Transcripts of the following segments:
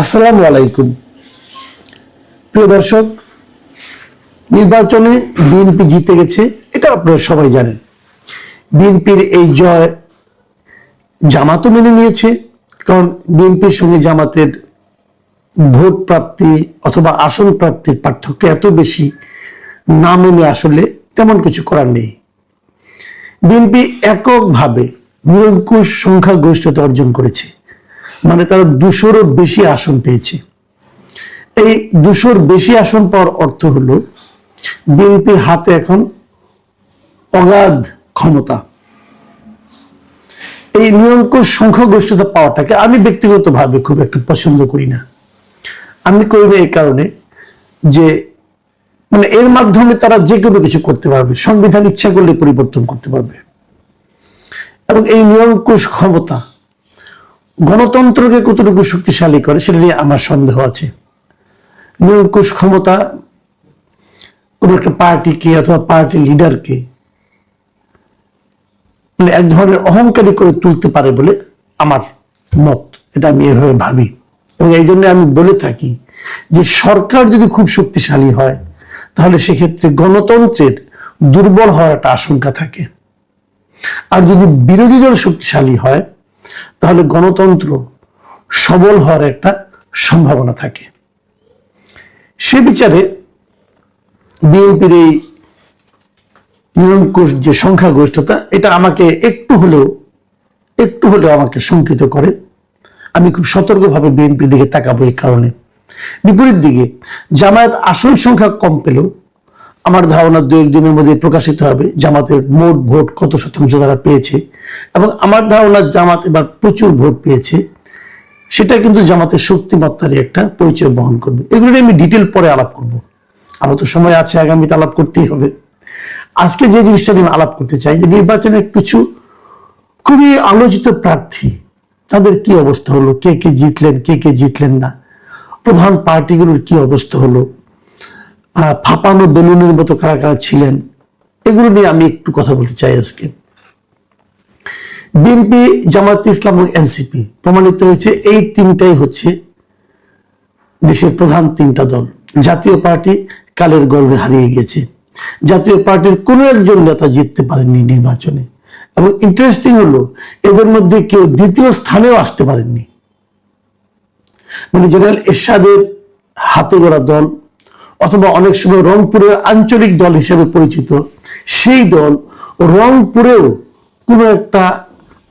আসসালামু আলাইকুম। প্রিয় দর্শক, নির্বাচনে বিএনপি জিতে গেছে, এটা আপনারা সবাই জানেন। বিএনপির এই জয় জামাতও মেনে নিয়েছে, কারণ বিএনপির সঙ্গে জামাতের ভোট প্রাপ্তি অথবা আসন প্রাপ্তির পার্থক্য এত বেশি, না মেনে আসলে তেমন কিছু করার নেই। বিএনপি এককভাবে নিরঙ্কুশ সংখ্যাগরিষ্ঠতা অর্জন করেছে, মানে তারা 200-রও বেশি আসন পেয়েছে। এই 200-র বেশি আসন পাওয়ার অর্থ হলো বিএনপির হাতে এখন অগাধ ক্ষমতা। এই নিরঙ্কুশ সংখ্যাগরিষ্ঠতা পাওয়াটাকে আমি ব্যক্তিগতভাবে খুব একটা পছন্দ করি না। আমি করি না এই কারণে যে এর মাধ্যমে তারা যে কোনো কিছু করতে পারবে, সংবিধান ইচ্ছা করলে পরিবর্তন করতে পারবে। এবং এই নিরঙ্কুশ ক্ষমতা গণতন্ত্রকে কতটুকু শক্তিশালী করে সেটা নিয়ে আমার সন্দেহ আছে। নিরঙ্কুশ ক্ষমতা কোন একটা পার্টিকে অথবা পার্টির লিডারকে এক ধরনের অহংকারী করে তুলতে পারে বলে আমার মত, এটা আমি এভাবে ভাবি। এবং এই জন্য আমি বলে থাকি যে সরকার যদি খুব শক্তিশালী হয় তাহলে সেক্ষেত্রে গণতন্ত্রের দুর্বল হওয়ার একটা আশঙ্কা থাকে, আর যদি বিরোধী দল শক্তিশালী হয় তাহলে গণতন্ত্র সবল হওয়ার একটা সম্ভাবনা থাকে। সে বিচারে বিএনপির এই নিরঙ্কুশ যে সংখ্যাগরিষ্ঠতা, এটা আমাকে একটু হলেও আমাকে শঙ্কিত করে। আমি খুব সতর্কভাবে বিএনপির দিকে তাকাবো এই কারণে। বিপরীত দিকে জামায়াত আসন সংখ্যা কম পেলেও আমার ধারণা 2-1 দিনের মধ্যে প্রকাশিত হবে জামাতের মোট ভোট কত শতাংশ তারা পেয়েছে, এবং আমার ধারণা জামাত এবার প্রচুর ভোট পেয়েছে। সেটা কিন্তু জামাতের শক্তিমত্তারই একটা পরিচয় বহন করবে। এগুলো নিয়ে আমি ডিটেল পরে আলাপ করব, আরো তো সময় আছে, আগামীতে আলাপ করতেই হবে। আজকে যে জিনিসটা আমি আলাপ করতে চাই যে নির্বাচনে কিছু খুবই আলোচিত প্রার্থী, তাদের কি অবস্থা হলো, কে কে জিতলেন, কে কে জিতলেন না, প্রধান পার্টিগুলোর কি অবস্থা হলো, ফাঁপানো বেলুনের মতো কারা কারা ছিলেন, এগুলো নিয়ে আমি একটু কথা বলতে চাই আজকে। বিএনপি, জামায়াত ইসলাম এবং এনসিপি প্রমাণিত হয়েছে এই তিনটাই হচ্ছে দেশের প্রধান তিনটা দল। জাতীয় পার্টি কালের গর্ভে হারিয়ে গেছে। জাতীয় পার্টির কোনো একজন নেতা জিততে পারেননি নির্বাচনে, এবং ইন্টারেস্টিং হলো এদের মধ্যে কেউ দ্বিতীয় স্থানেও আসতে পারেননি। জেনারেল এরশাদের হাতে গড়া দল অথবা অনেক সময় রংপুরের আঞ্চলিক দল হিসেবে পরিচিত সেই দল রংপুরেও কোনো একটা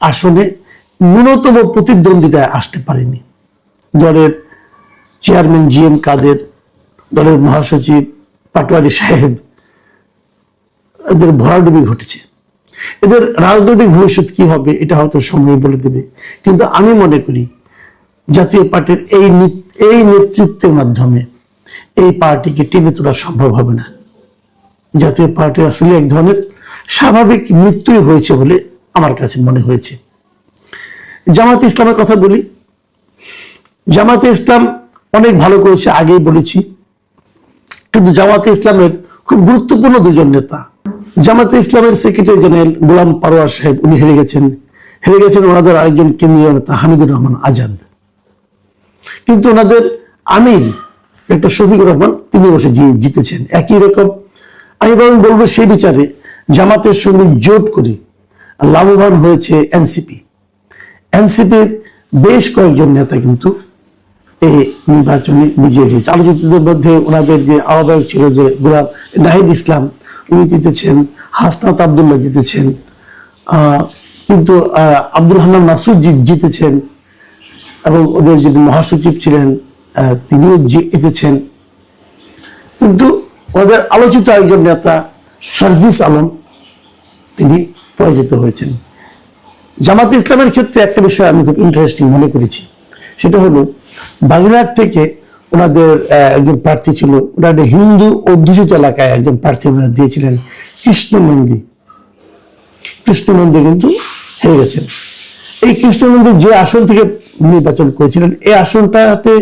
আসনে ন্যূনতম প্রতিদ্বন্দ্বিতায় আসতে পারেনি। দলের চেয়ারম্যান GM কাদের, দলের মহাসচিব পাটোয়ারি সাহেব, এদের ভরাডুবি ঘটেছে। এদের রাজনৈতিক ভবিষ্যৎ কি হবে এটা হয়তো সময় বলে দেবে, কিন্তু আমি মনে করি জাতীয় পার্টির এই নেতৃত্বের মাধ্যমে এই পার্টিকে টেনে তোলা সম্ভব হবে না। জাতীয় পার্টি আসলে এক ধরনের স্বাভাবিক মৃত্যুই হয়েছে বলে আমার কাছে মনে হয়েছে। জামায়াতে ইসলামের কথা বলি। জামায়াতে ইসলাম অনেক ভালো করেছে, আগেই বলেছি, কিন্তু জামায়াতে ইসলামের খুব গুরুত্বপূর্ণ দুজন নেতা, জামায়াতে ইসলামের সেক্রেটারি জেনারেল গোলাম পারোয়ার সাহেব, উনি হেরে গেছেন ওনাদের আরেকজন কেন্দ্রীয় নেতা হামিদুর রহমান আজাদ। কিন্তু ওনাদের আমির ডক্টর শফিকুর রহমান তিনি বসে জিতেছেন। একই রকম আমি বলবো সেই বিচারে জামাতের সঙ্গে জোট করে লাভবান হয়েছে এনসিপির বেশ কয়েকজন নেতা কিন্তু এই নির্বাচনে বিজয়ী হয়েছে। আলোচিতদের মধ্যে ওনাদের যে আহ্বায়ক ছিল যে গোলাম নাহিদ ইসলাম, উনি জিতেছেন, হাসনাত আবদুল্লাহ জিতেছেন, কিন্তু আব্দুল হান্নান মাসুদ জিতেছেন, এবং ওদের যিনি মহাসচিব ছিলেন তিনিও জিতেছেন। কিন্তু ওদের আলোচিত একজন নেতা সার্জিস আলম তিনি পরাজিত হয়েছেন। জামাতে ইসলামের ক্ষেত্রে একটা বিষয় আমি খুব ইন্টারেস্টিং মনে করেছি, সেটা হলো বাগেরহাট থেকে ওনাদের একজন প্রার্থী ছিল, ওনাদের হিন্দু অধ্যুষিত এলাকায় একজন প্রার্থী ওনারা দিয়েছিলেন কৃষ্ণনন্দী কিন্তু হেরে গেছেন। এই কৃষ্ণনন্দী যে আসন থেকে নির্বাচন করেছিলেন, এই আসনটাতে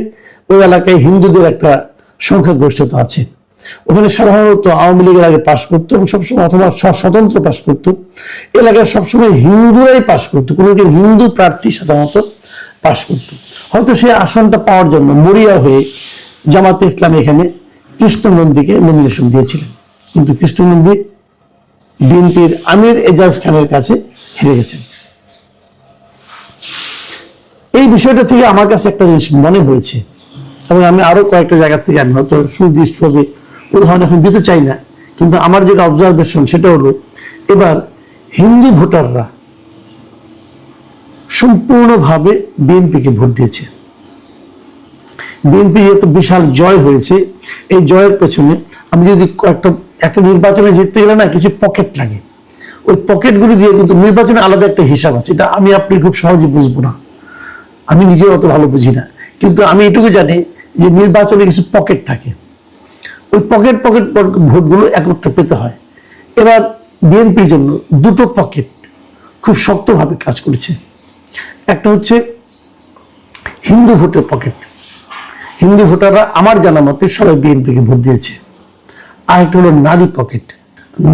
ওই এলাকায় হিন্দুদের একটা সংখ্যাগরিষ্ঠতা আছে। ওখানে সাধারণত আওয়ামী লীগের আগে পাশ করতো এবং সবসময় অথবা স্বতন্ত্র পাশ করতো। এলাকায় সবসময় হিন্দুরাই পাশ করতো, কোনো হিন্দু প্রার্থী সাধারণত পাশ করতো। হয়তো সেই আসনটা পাওয়ার জন্য মরিয়া হয়ে জামাতে ইসলাম এখানে কৃষ্ণনন্দীকে নমিনেশন দিয়েছিলেন, কিন্তু কৃষ্ণনন্দী বিএনপির আমির এজাজ খানের কাছে হেরে গেছেন। এই বিষয়টা থেকে আমার কাছে একটা জিনিস মনে হয়েছে, এবং আমি আরো কয়েকটা জায়গা থেকে আমি হয়তো সুনির্দিষ্টভাবে উদাহরণ এখন দিতে চাই না, কিন্তু আমার যেটা অবজারভেশন সেটা হলো এবার হিন্দু ভোটাররা সম্পূর্ণভাবে বিএনপিকে ভোট দিয়েছে। বিএনপি যেহেতু বিশাল জয় হয়েছে, এই জয়ের পেছনে আমি যদি একটা নির্বাচনে জিততে গেলে না কিছু পকেট লাগে, ওই পকেটগুলি দিয়ে কিন্তু নির্বাচনে আলাদা একটা হিসাব আছে, এটা আমি আপনি খুব সহজে বুঝবো না, আমি নিজেও অত ভালো বুঝি না, কিন্তু আমি এটুকু জানি যে নির্বাচনে কিছু পকেট থাকে, ওই পকেট ভোটগুলো একত্রে পেতে হয়। এবার বিএনপির জন্য দুটো পকেট খুব শক্তভাবে কাজ করেছে। একটা হচ্ছে হিন্দু ভোটের পকেট, হিন্দু ভোটাররা আমার জানা মতে সবাই বিএনপিকে ভোট দিয়েছে। আর একটা হলো নারী পকেট,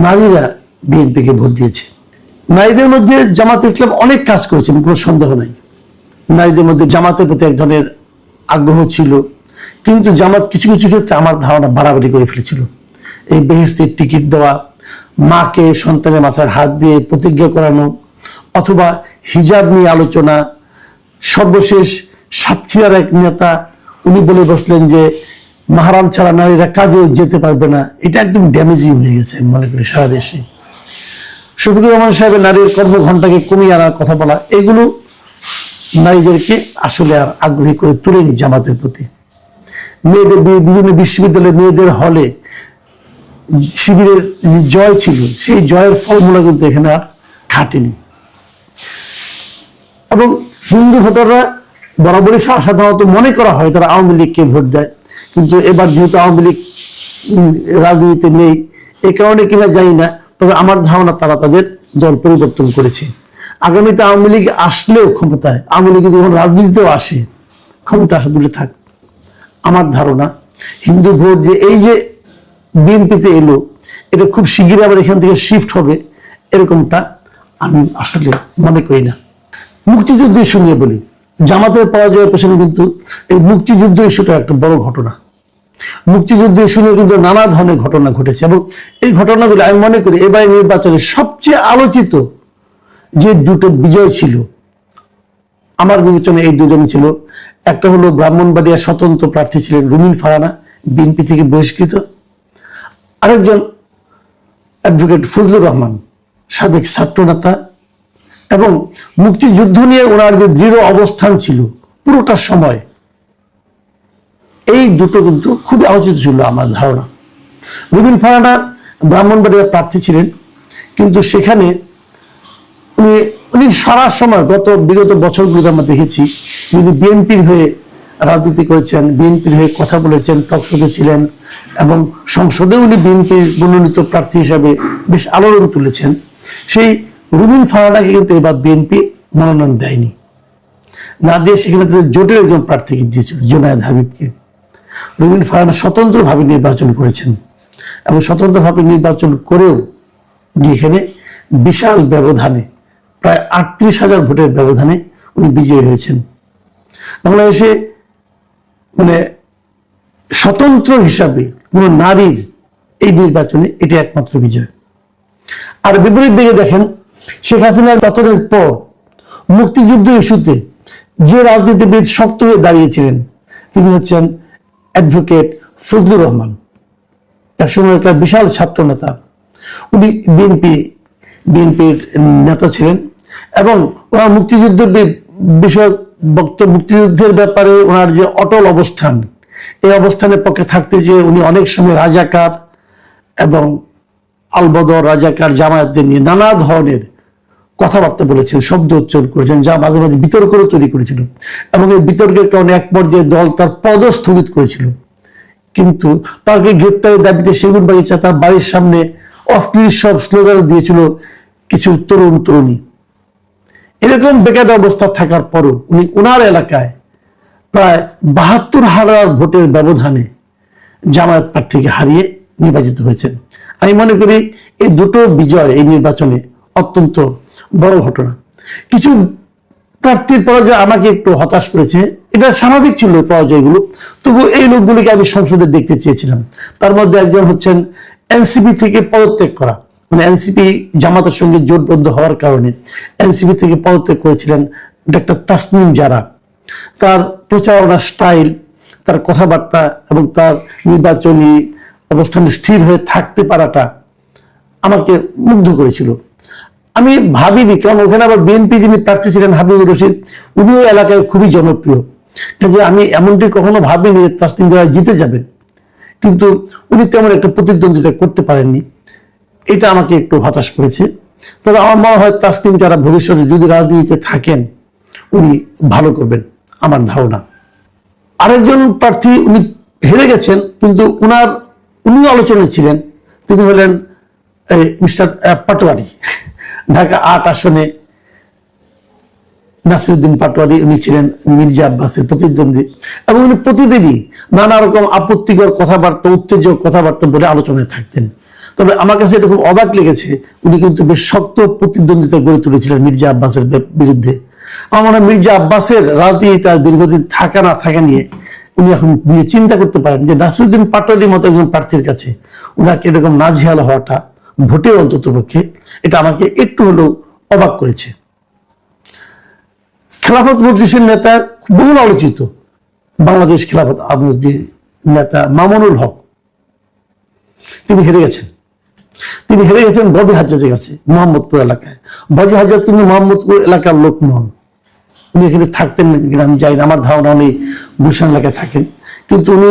নারীরা বিএনপিকে ভোট দিয়েছে। নারীদের মধ্যে জামাত ইসলাম অনেক কাজ করেছে, কোনো সন্দেহ নাই। নারীদের মধ্যে জামাতের প্রতি এক ধরনের আগ্রহ ছিল, কিন্তু জামাত কিছু কিছু ক্ষেত্রে আমার ধারণা বাড়াবাড়ি করে ফেলেছিল। এই বেহেশতের টিকিট দেওয়া, মাকে সন্তানের মাথায় হাত দিয়ে প্রতিজ্ঞা করানো, অথবা হিজাব নিয়ে আলোচনা। সর্বশেষ সাতক্ষীরার এক নেতা উনি বলে বসলেন যে মাহারাম ছাড়া নারীরা কাজেও যেতে পারবে না, এটা একদম ড্যামেজিং হয়ে গেছে আমি মনে করি সারা দেশে। শফিকুর রহমান সাহেবের নারীর কর্মঘণ্টাকে কমিয়ে আনার কথা বলা, এগুলো নারীদেরকে আসলে আর আগ্রহী করে তুলেনি জামাতের প্রতি। মেয়েদের বিভিন্ন বিশ্ববিদ্যালয়ে মেয়েদের হলে শিবিরের যে জয় ছিল, সেই জয়ের ফর্মুলা কিন্তু এখানে আর খাটেনি। এবং হিন্দু ভোটাররা বরাবরই সাধারণত মনে করা হয় তারা আওয়ামী লীগকে ভোট দেয়, কিন্তু এবার যেহেতু আওয়ামী লীগ রাজনীতিতে নেই, এ কারণে কিনা জানি না, তবে আমার ধারণা তারা তাদের দল পরিবর্তন করেছে। আগামীতে আওয়ামী লীগ আসলেও ক্ষমতায়, আওয়ামী লীগ যখন রাজনীতিতেও আসে, ক্ষমতা আসা দূরে থাক, আমার ধারণা হিন্দু ভোট যে এই যে বিএনপিতে এলো, এটা খুব শিগগিরই আবার এখান থেকে শিফট হবে, এরকমটা আমি আসলে মনে করি না। মুক্তিযুদ্ধ ইস্যু নিয়ে বলি, জামাতের পরাজয়ের পেছনে কিন্তু এই মুক্তিযুদ্ধ ইস্যুটা একটা বড় ঘটনা। মুক্তিযুদ্ধ ইস্যু নিয়ে কিন্তু নানা ধরনের ঘটনা ঘটেছে, এবং এই ঘটনাগুলো আমি মনে করি এবারে নির্বাচনে সবচেয়ে আলোচিত যে দুটো বিজয় ছিল আমার বিবেচনায় এই দুজনই ছিল। একটা হলো ব্রাহ্মণবাড়িয়া স্বতন্ত্র প্রার্থী ছিলেন রুমিন ফারহানা, বিএনপি থেকে বহিষ্কৃত। আরেকজন অ্যাডভোকেট ফজলুর রহমান, সাবেক ছাত্রনেতা, এবং মুক্তিযুদ্ধ নিয়ে ওনার যে দৃঢ় অবস্থান ছিল পুরোটা সময়, এই দুটো কিন্তু খুবই আলোচিত ছিল আমার ধারণা। রুমিন ফারহানা ব্রাহ্মণবাড়িয়ার প্রার্থী ছিলেন, কিন্তু সেখানে উনি সারা সময় বিগত বছরগুলোতে আমরা দেখেছি উনি বিএনপির হয়ে রাজনীতি করেছেন, বিএনপির হয়ে কথা বলেছেন, টকশোতে ছিলেন, এবং সংসদে উনি বিএনপির মনোনীত প্রার্থী হিসাবে বেশ আলোড়ন তুলেছেন। সেই রুমিন ফারহানাকে কিন্তু এবার বিএনপি মনোনয়ন দেয়নি, না দিয়ে সেখানে তাদের জোটের একজন প্রার্থীকে দিয়েছিল, জুনায়েদ হাবিবকে। রুমিন ফারহানা স্বতন্ত্রভাবে নির্বাচন করেছেন, এবং স্বতন্ত্রভাবে নির্বাচন করেও উনি এখানে বিশাল ব্যবধানে, প্রায় 38,000 ভোটের ব্যবধানে উনি বিজয়ী হয়েছেন। বাংলাদেশে মানে স্বতন্ত্র হিসাবে কোন নারীর এই নির্বাচনে এটি একমাত্র বিজয়। আর বিপরীত দিকে দেখেন, শেখ হাসিনার পতনের পর মুক্তিযুদ্ধ ইস্যুতে যে রাজনীতিবিদ শক্ত হয়ে দাঁড়িয়েছিলেন তিনি হচ্ছেন অ্যাডভোকেট ফজলুর রহমান, একসময়কার বিশাল ছাত্র নেতা। উনি বিএনপির নেতা ছিলেন, এবং ওনার মুক্তিযুদ্ধের বিষয়ক মুক্তিযুদ্ধের ব্যাপারে ওনার যে অটল অবস্থান, এই অবস্থানের পক্ষে থাকতে যে উনি অনেক সময় রাজাকার এবং আলবদর রাজাকার জামায়াতদের নিয়ে নানা ধরনের কথাবার্তা বলেছেন, শব্দ উচ্চারণ করেছেন, যা মাঝে মাঝে বিতর্কও তৈরি করেছিল, এবং এই বিতর্কের কারণে এক পর্যায়ে দল তার পদ স্থগিত করেছিল। কিন্তু তাকে গ্রেপ্তারের দাবিতে সেগুনবাগিচা তার বাড়ির সামনে অশ্লীল সব স্লোগান দিয়েছিল কিছু তরুণ তরুণী। এরকম বেকায়দা অবস্থা থাকার পরও উনি ওনার এলাকায় প্রায় 72,000 ভোটের ব্যবধানে জামায়াত প্রার্থীকে হারিয়ে নির্বাচিত হয়েছেন। আমি মনে করি এই দুটো বিজয় এই নির্বাচনে অত্যন্ত বড় ঘটনা। কিছু প্রার্থীর পরাজয় আমাকে একটু হতাশ করেছে, এটা স্বাভাবিক ছিল পরাজয়গুলো, তবু এই লোকগুলিকে আমি সংসদে দেখতে চেয়েছিলাম। তার মধ্যে একজন হচ্ছেন এনসিপি থেকে পদত্যাগ করা, মানে এনসিপি জামাতের সঙ্গে জোটবদ্ধ হওয়ার কারণে এনসিপি থেকে পদত্যাগ করেছিলেন ডক্টর তাসনিম জারা। তার প্রচারণা স্টাইল, তার কথাবার্তা এবং তার নির্বাচনী অবস্থানে স্থির হয়ে থাকতে পারাটা আমাকে মুগ্ধ করেছিল। আমি ভাবিনি, কারণ ওখানে আবার বিএনপি যিনি প্রার্থী ছিলেন হাবিবুর রশিদ, উনিও এলাকায় খুবই জনপ্রিয়, কাজে আমি এমনটি কখনো ভাবিনি যে তাসনিম জারা জিতে যাবেন। কিন্তু উনি তেমন একটা প্রতিদ্বন্দ্বিতা করতে পারেননি, এটা আমাকে একটু হতাশ করেছে। তবে আমার মনে হয় তাসনিম জারা ভবিষ্যতে যদি রাজনীতিতে থাকেন উনি ভালো করবেন, আমার ধারণা। আরেকজন প্রার্থী উনি হেরে গেছেন, কিন্তু উনিও আলোচনায় ছিলেন, তিনি হলেন মিস্টার পাটোয়ারি। ঢাকা ৮ আসনে নাসিরউদ্দিন পাটোয়ারি, উনি ছিলেন মির্জা আব্বাসের প্রতিদ্বন্দ্বী, এবং উনি প্রতিদিনই নানা রকম আপত্তিকর কথাবার্তা, উত্তেজক কথাবার্তা বলে আলোচনায় থাকতেন। তবে আমার কাছে এটা খুব অবাক লেগেছে, উনি কিন্তু বেশ শক্ত প্রতিদ্বন্দ্বিতা গড়ে তুলেছিলেন মির্জা আব্বাসের বিরুদ্ধে। আমার মনে হয় মির্জা আব্বাসের রাজনীতি তার দীর্ঘদিন থাকা না থাকা নিয়ে উনি এখন দিয়ে চিন্তা করতে পারেন যে নাসিরউদ্দিন পাটোয়ারির মতো একজন প্রার্থীর কাছে ওনাকে এরকম নাজেহাল হওয়াটা ভোটে অন্তত পক্ষে, এটা আমাকে একটু হলেও অবাক করেছে। খেলাফত মজলিসের নেতা, বহুল আলোচিত বাংলাদেশ খেলাফত মজলিসের নেতা মামুনুল হক, তিনি হেরে গেছেন। তিনি হেরে গেছেন ববি হাজ্জাজের কাছে মোহাম্মদপুর এলাকায়। ববি হাজ্জাজ কিন্তু মোহাম্মদপুর এলাকার লোক নন, উনি এখানে থাকতেন কিনা আমি জানি না, আমার ধারণা উনি গুলশান এলাকায় থাকেন। কিন্তু উনি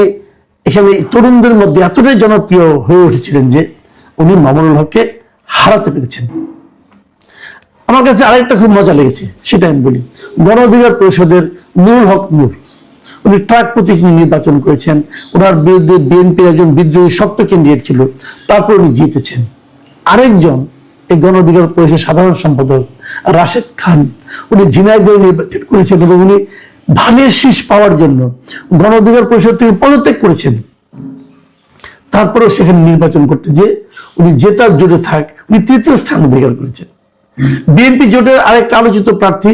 এখানে তরুণদের মধ্যে এতটাই জনপ্রিয় হয়ে উঠেছিলেন যে উনি মামুনুল হককে হারাতে পেরেছেন। আমার কাছে আরেকটা খুব মজা লেগেছে, সেটা আমি বলি। গণ অধিকার পরিষদের নুরুল হক নূর, উনি ট্রাক প্রতীক নিয়ে নির্বাচন করেছেন। ওনার বিরুদ্ধে বিএনপির একজন বিদ্রোহী শক্ত ক্যান্ডিডেট ছিল, তারপর উনি জিতেছেন। আরেকজন এই গণ অধিকার পরিষদের সাধারণ সম্পাদক রাশেদ খান, উনি ঝিনাইদহ নির্বাচন করেছেন এবং উনি ধানের শীষ পাওয়ার জন্য গণ অধিকার পরিষদ থেকে পদত্যাগ করেছেন। তারপরেও সেখানে নির্বাচন করতে যে উনি জেতার জোটে থাক উনি ৩য় স্থান অধিকার করেছেন। বিএনপি জোটের আরেকটা আলোচিত প্রার্থী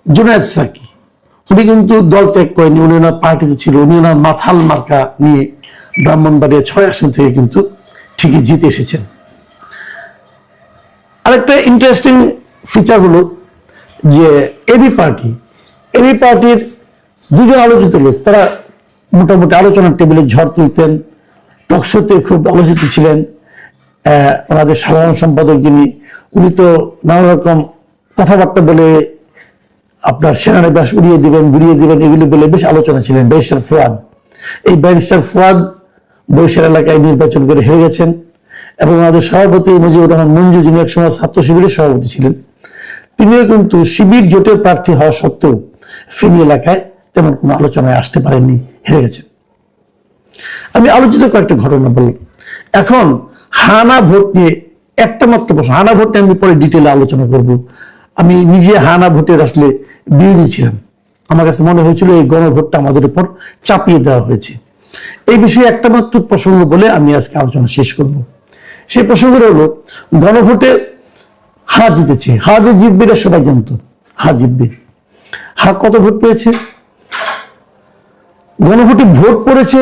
জুনায়েদ সাকি, উনি কিন্তু দল ত্যাগ করেনি, উনি ওনার পার্টিতে ছিল। উনি ওনার মাথাল মার্কা নিয়ে ব্রাহ্মণবাড়িয়া ৬ আসন থেকে কিন্তু ঠিকই জিতে এসেছেন। আরেকটা ইন্টারেস্টিং ফিচার হলো যে এবি পার্টির দুজন আলোচিত লোক, তারা মোটামুটি আলোচনার টেবিলে ঝড় তুলতেন, টকশোতে খুব আলোচিত ছিলেন। ওনাদের সাধারণ সম্পাদক যিনি, উনি তো নানা রকম কথাবার্তা বলে আপনার সেনানিবাস উড়িয়ে দিবেন, ঘুরিয়ে দিবেন, এগুলি বলে বেশ আলোচনা ছিলেন। ব্যারিস্টার ফুয়াদ, এই ব্যারিস্টার ফুয়াদ বরিশাল এলাকায় নির্বাচন করে হেরে গেছেন, এবং আমাদের সভাপতি মুজিবুর রহমান মঞ্জু, যিনি একসময় ছাত্র শিবিরের সভাপতি ছিলেন, তিনিও কিন্তু শিবির জোটের প্রার্থী হওয়া সত্ত্বেও ফেনী এলাকায় তেমন কোনো আলোচনায় আসতে পারেননি, হেরে গেছেন। আমি আলোচিত কয়েকটা ঘটনা বললাম। এখন হানা ভোট নিয়ে একটা মাত্র প্রশ্ন, হানা ভোট নিয়ে আমি পরে ডিটেলে আলোচনা করব। আমি নিজে হানা ভোটের আসলে বিরোধী ছিলাম, আমার কাছে মনে হয়েছিল এই গণভোটটা আমাদের উপর চাপিয়ে দেওয়া হয়েছে। এই বিষয়ে একটা মাত্র প্রসঙ্গ বলে আমি আজকে আলোচনা শেষ করব। সেই প্রসঙ্গটা হলো, গণভোটে হা জিতেছে। হা যে জিতবে এটা সবাই জানতো, হা জিতবে। হা কত ভোট পেয়েছে? গণভোটে ভোট পড়েছে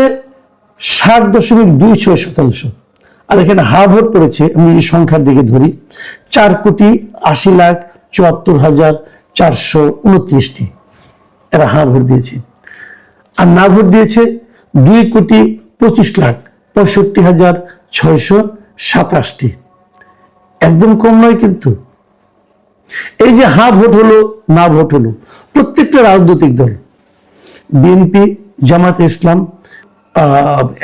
60.26%। আর এখানে হা ভোট পড়েছে, আমি এই সংখ্যার দিকে ধরি, 4,80,74,429টি এরা হা ভোট দিয়েছে। আর না ভোট দিয়েছে 2,25,65,627টি। একদম কম নয় কিন্তু। এই যে হা ভোট হলো, না ভোট হলো, প্রত্যেকটা রাজনৈতিক দল, বিএনপি, জামাতে ইসলাম,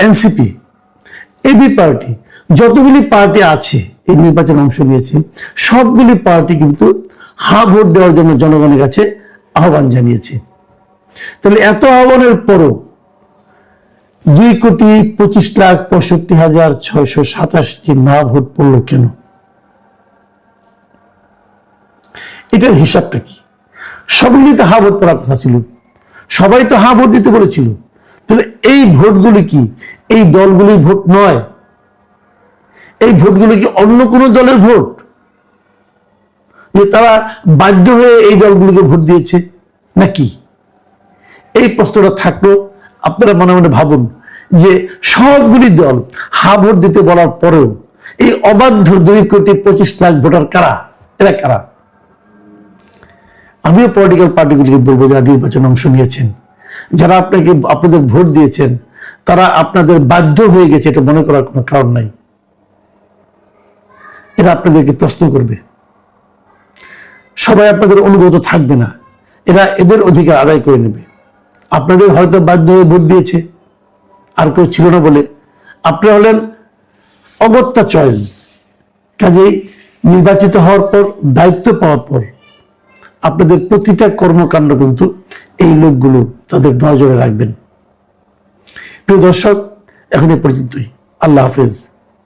এনসিপি, এবি পার্টি, যতগুলি পার্টি আছে এই নির্বাচনে অংশ নিয়েছে, সবগুলি পার্টি কিন্তু হা ভোট দেওয়ার জন্য জনগণের কাছে আহ্বান জানিয়েছে। তাহলে এত আহ্বানের পরও 2,25,65,627টি না ভোট পড়লো কেন? এটার হিসাবটা কি? সবগুলি তো হা ভোট পড়ার কথা ছিল, সবাই তো হা ভোট দিতে বলেছিল। তাহলে এই ভোটগুলি কি এই দলগুলির ভোট নয়? এই ভোটগুলি কি অন্য কোনো দলের ভোট, যে তারা বাধ্য হয়ে এই দলগুলিকে ভোট দিয়েছে নাকি? এই প্রশ্নটা থাকলো, আপনারা মনে মনে ভাবুন যে সবগুলি দল হা ভোট দিতে বলার পরেও এই অবাধ্য 2,25,00,000 ভোটার কারা? এরা কারা? আমিও পলিটিক্যাল পার্টিগুলিকে বলবো, যারা নির্বাচনে অংশ নিয়েছেন, যারা আপনাদের ভোট দিয়েছেন, তারা আপনাদের বাধ্য হয়ে গেছে এটা মনে করার কোনো কারণ নাই। এরা আপনাদেরকে প্রশ্ন করবে, সবাই আপনাদের অনুগত থাকবে না, এরা এদের অধিকার আদায় করে নেবে। আপনাদের হয়তো বাধ্য হয়ে ভোট দিয়েছে, আর কেউ ছিল না বলে, আপনি হলেন অগত্যা চয়েস। কাজেই নির্বাচিত হওয়ার পর, দায়িত্ব পাওয়ার পর আপনাদের প্রতিটা কর্মকাণ্ড কিন্তু এই লোকগুলো তাদের নজরে রাখবেন। প্রিয় দর্শক, এখন এ পর্যন্তই। আল্লাহ হাফেজ।